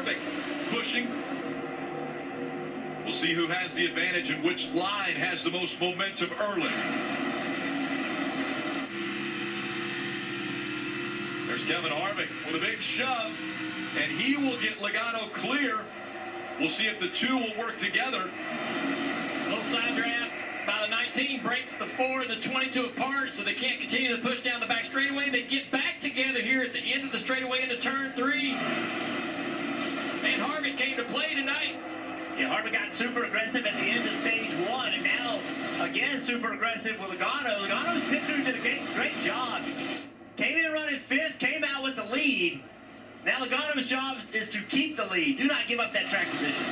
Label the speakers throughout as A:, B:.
A: Harvick pushing. We'll see who has the advantage and which line has the most momentum early. There's Kevin Harvick with a big shove, and he will get Logano clear. We'll see if the two will work together.
B: Little side draft by the 19 breaks the 4 and the 22 apart, so they can't continue to push down the back straightaway. They get back together here at the end of the straightaway into turn 3. And Harvick came to play tonight.
C: Yeah, Harvick got super aggressive at the end of stage 1, and now again super aggressive with Logano. Logano's pit crew did a great job. Came in running 5th, came out with the lead. Now Logano's job is to keep the lead. Do not give up that track position.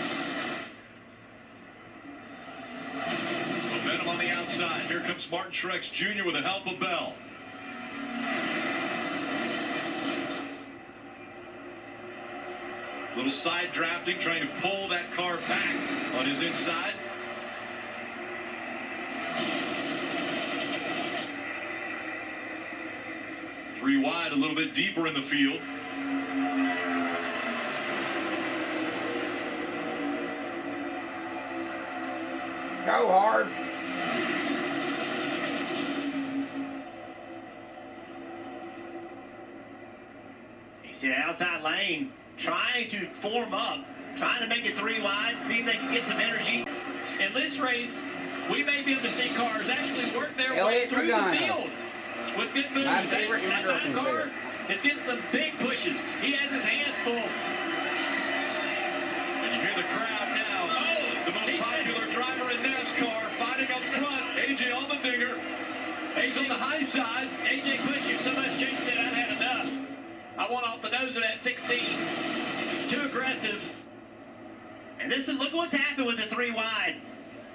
A: Momentum on the outside. Here comes Martin Truex Jr. with the help of Bell. Little side drafting, trying to pull that car back on his inside. Three wide, a little bit deeper in the field.
D: Go hard.
C: You see the outside lane trying to form up, trying to make it 3 wide, see if they can get some energy.
B: In this race, we may be able to see cars actually work their way through the field with good moves.
D: My favorite
B: That car is getting some big pushes. He has his hands full.
A: And you hear the crowd now. The most popular driver in NASCAR fighting up front. AJ Allmendinger. He's on the high side.
B: AJ pushed you so much, Chase said, I've had enough. I want off the nose of that 16. Too aggressive.
C: And this is, look what's happened with the 3 wide.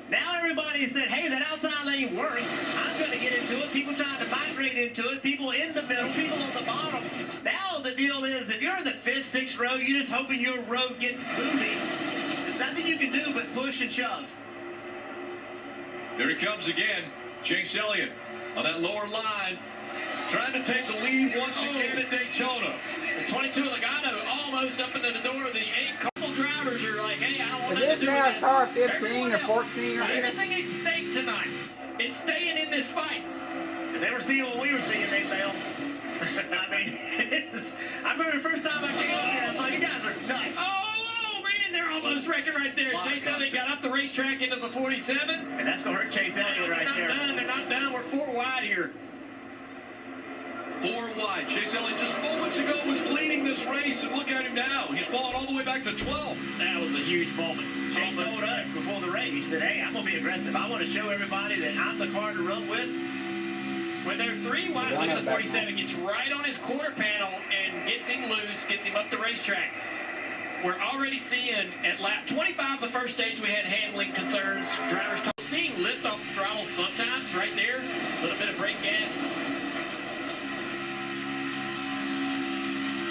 C: Now everybody said, hey, that outside lane works. I'm going to get into it. People trying to migrate into it. People in the middle. People on the bottom. Now the deal is, if you're in the 5th, 6th row, you're just hoping your road gets moving. There's nothing you can do but push and shove.
A: There he comes again. Chase Elliott on that lower line. Trying to take the lead once again at Daytona.
B: The 22 Logano almost up into the door of the 8. Couple drivers are like, hey, I don't want
D: Is
B: to do
D: this now
B: this.
D: car 15
B: Everyone
D: or
B: else,
D: 14 or
B: everything at stake tonight. It's staying in this fight.
C: If they were seeing what we were seeing, they failed. I mean, I remember the first time I came up here, I was like, you guys are nuts.
B: Oh, man, they're almost wrecking right there. Chase Elliott got up the racetrack into the 47.
C: And that's going to hurt Chase Elliott right there.
B: They're not done. We're 4 wide here.
A: 4 wide. Chase Elliott just moments ago was leading this race, and look at him now. He's fallen all the way back to 12.
B: That was a huge moment.
C: Chase told us before the race that, hey, I'm going to be aggressive. I want to show everybody that I'm the car to run with.
B: When they're 3 wide, look at the 47, gets right on his quarter panel and gets him loose, gets him up the racetrack. We're already seeing at lap 25 of the first stage we had handling concerns. Drivers seeing lift off the throttle sometimes right there. A little bit of brake gas.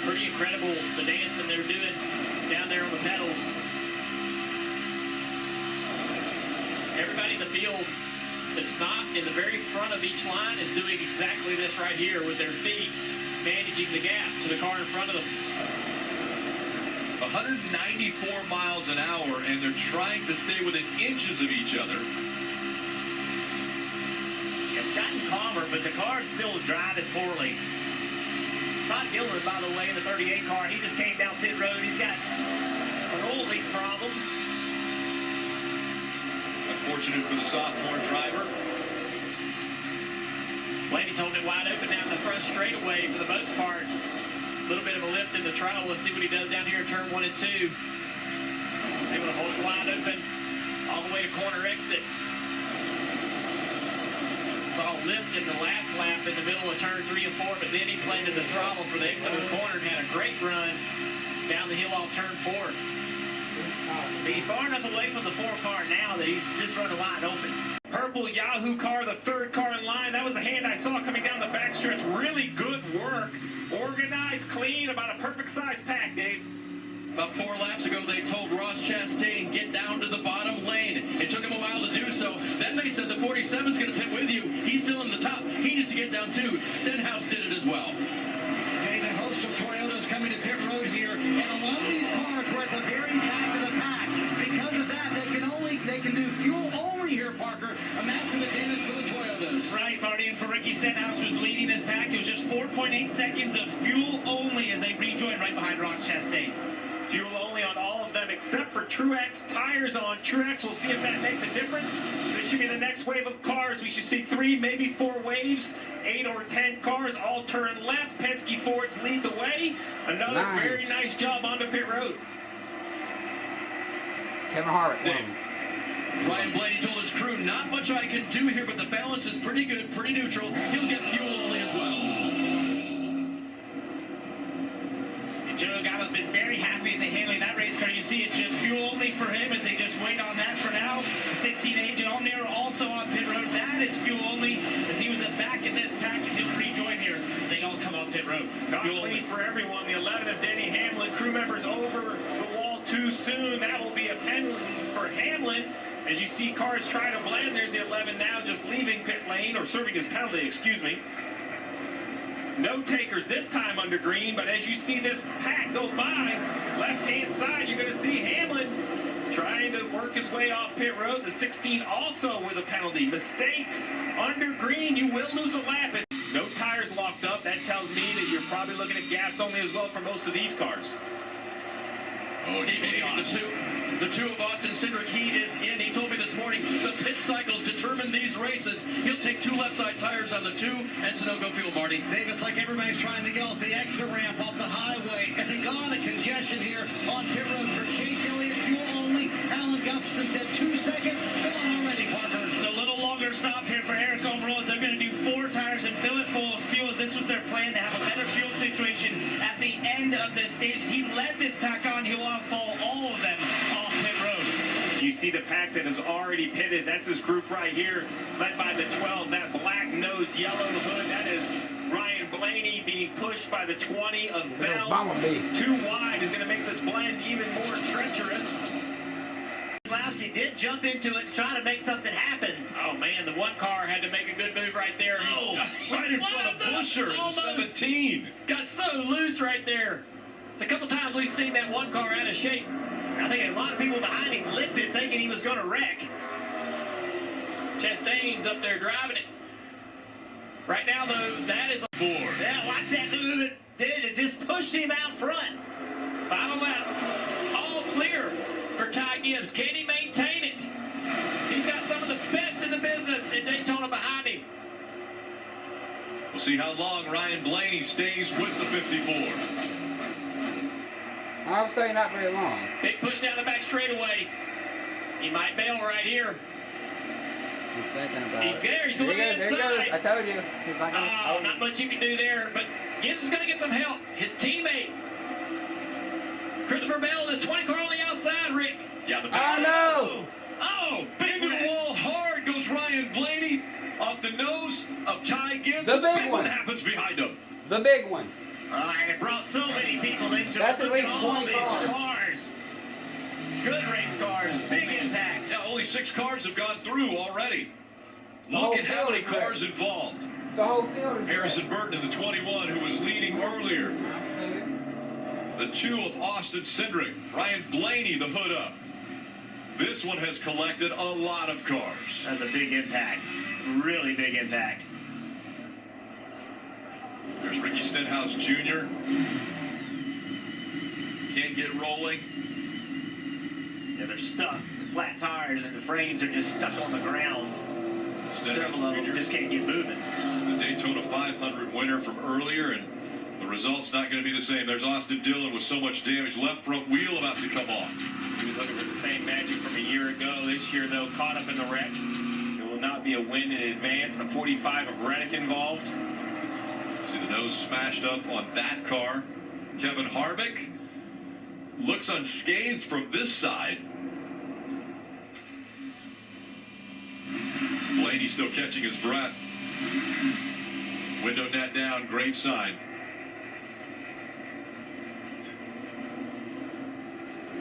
B: Pretty incredible the dancing they're doing down there on the pedals. Everybody in the field that's not in the very front of each line is doing exactly this right here with their feet, managing the gap to the car in front of them.
A: 194 miles an hour, and they're trying to stay within inches of each other.
C: It's gotten calmer, but the car's still driving poorly. Todd Gilbert, by the way, in the 38 car, he just came down pit road. He's got an oil leak problem.
A: Unfortunate for the sophomore driver.
B: Blaney's holding it wide open down the front straightaway for the most part. A little bit of a lift in the throttle. Let's see what he does down here in turn 1 and 2. Able to hold it wide open all the way to corner exit. Saw a lift in the last lap in the middle of turn 3 and 4, but then he planted the throttle for the exit of the corner and had a great run down the hill off turn 4.
C: See, he's far enough away from the 4 car now that he's just running wide open.
E: Purple Yahoo car, the 3rd car in line. That was the hand I saw coming down the backstretch. Really good work. Organized, clean, about a perfect size pack, Dave.
F: About 4 laps ago, they told Ross Chastain, get down to the bottom lane. It took him a while to do so. Then they said the 47's going to pit with you. He's still in the top. He needs to get down too. Stenhouse did it as well.
G: Okay, the host of Toyota's coming to pit road here, and a lot of these cars were at
C: Ross Chastain.
E: Fuel only on all of them except for Truex. Tires on Truex. We'll see if that makes a difference. This should be the next wave of cars. We should see 3, maybe 4 waves. 8 or 10 cars all turn left. Penske Fords lead the way. Another
D: 9.
E: very nice job onto pit road.
D: Kevin Harvick.
A: Dave.
F: Ryan Blaney told his crew, not much I can do here, but the balance is pretty good, pretty neutral. He'll get fuel only as well.
C: And Joe Logano's been very happy in handling that race car. You see it's just fuel only for him as they just wait on that for now. The 16 agent Allnear also on pit road. That is fuel only as he was back in this pack and he'll rejoin here. They all come off pit road.
E: Not
C: Fuel
E: clean
C: only.
E: for everyone. The 11 of Denny Hamlin. Crew members over the wall too soon. That will be a penalty for Hamlin. As you see cars try to blend, there's the 11 now just leaving pit lane, or serving his penalty, excuse me. No takers this time under green, but as you see this pack go by, left-hand side, you're going to see Hamlin trying to work his way off pit road. The 16 also with a penalty. Mistakes under green, you will lose a lap. No tires locked up. That tells me that you're probably looking at gas only as well for most of these cars.
F: Oh, Steve looking at the two of Austin Cindric. He is in. He told me this morning the pit cycles determine these races. He'll take 2 left side tires on the 2 and Sunoco fuel, Marty.
G: Dave, it's like everybody's trying to get off the exit ramp off the highway. And they got on a congestion here on pit road for Chase Elliott, fuel only. Alan Gustafson said 2 seconds. Gone already, Parker.
C: It's a little longer stop here for Eric Almirola. They're going to do 4 tires and fill it full of fuel. This was their plan to have a better fuel situation at the end of this stage. He led this pack on. He'll outfall all of them off pit road.
E: You see the pack that is already pitted. That's his group right here, led by the 12. That black nose, yellow hood. That is Ryan Blaney being pushed by the 20 of Bell.
D: Bumblebee.
E: Too wide is going to make this blend even more treacherous.
C: Keselowski did jump into it to try to make something happen.
B: Oh man, the one car had to make a good move right there.
A: Oh, right in front of Busher in the
B: Almost
A: 17.
B: got so loose right there. It's a couple times we've seen that one car out of shape.
C: I think a lot of people behind him lifted thinking he was going to wreck.
B: Chastain's up there driving it. Right now, though, that is a
A: 4.
C: Yeah, watch that move it did. It just pushed him out front.
B: final lap. All clear for Ty Gibbs. Can he maintain it? He's got some of the best in the business in Daytona behind him.
A: We'll see how long Ryan Blaney stays with the 54.
D: I would say not very long.
B: Big push down the back straightaway. He might bail right here.
D: I'm thinking about
B: He's
D: it.
B: there. He's going
D: There he goes.
B: inside.
D: I told you. He's not going to.
B: Oh, not much you can do there, but Gibbs is going to get some help. His teammate, Christopher Bell, the 20 car on the outside, Rick.
A: Yeah, the
D: Oh,
A: back.
D: no.
A: Oh, into the wall hard goes Ryan Blaney off the nose of Ty Gibbs.
D: The big
A: one
D: one.
A: happens behind him.
D: The big one.
C: It brought so many people into
D: That's
C: it.
D: at
C: Look
D: least
C: all
D: 20
C: these cars. Good race cars. Big impact.
A: Yeah, only 6 cars have gone through already.
D: whole
A: Look at how
D: field
A: many
D: is red.
A: cars involved.
D: The whole field is
A: Harrison Burton in the 21 who was leading earlier.
D: red.
A: The 2 of Austin Cindric. Ryan Blaney, the hood up. This one has collected a lot of cars.
C: That's a big impact. Really big impact.
A: There's Ricky Stenhouse Jr. Can't get rolling.
C: Yeah, they're stuck. The flat tires and the frames are just stuck on the ground. Several of them
A: Stenhouse
C: just can't get moving.
A: Jr., the Daytona 500 winner from earlier, and the result's not going to be the same. There's Austin Dillon with so much damage. Left front wheel about to come off.
E: He was looking for the same magic from a year ago. This year, though, caught up in the wreck. It will not be a win in advance. The 45 of Reddick involved.
A: See the nose smashed up on that car. Kevin Harvick looks unscathed from this side. Blaney still catching his breath. Window net down, great sign.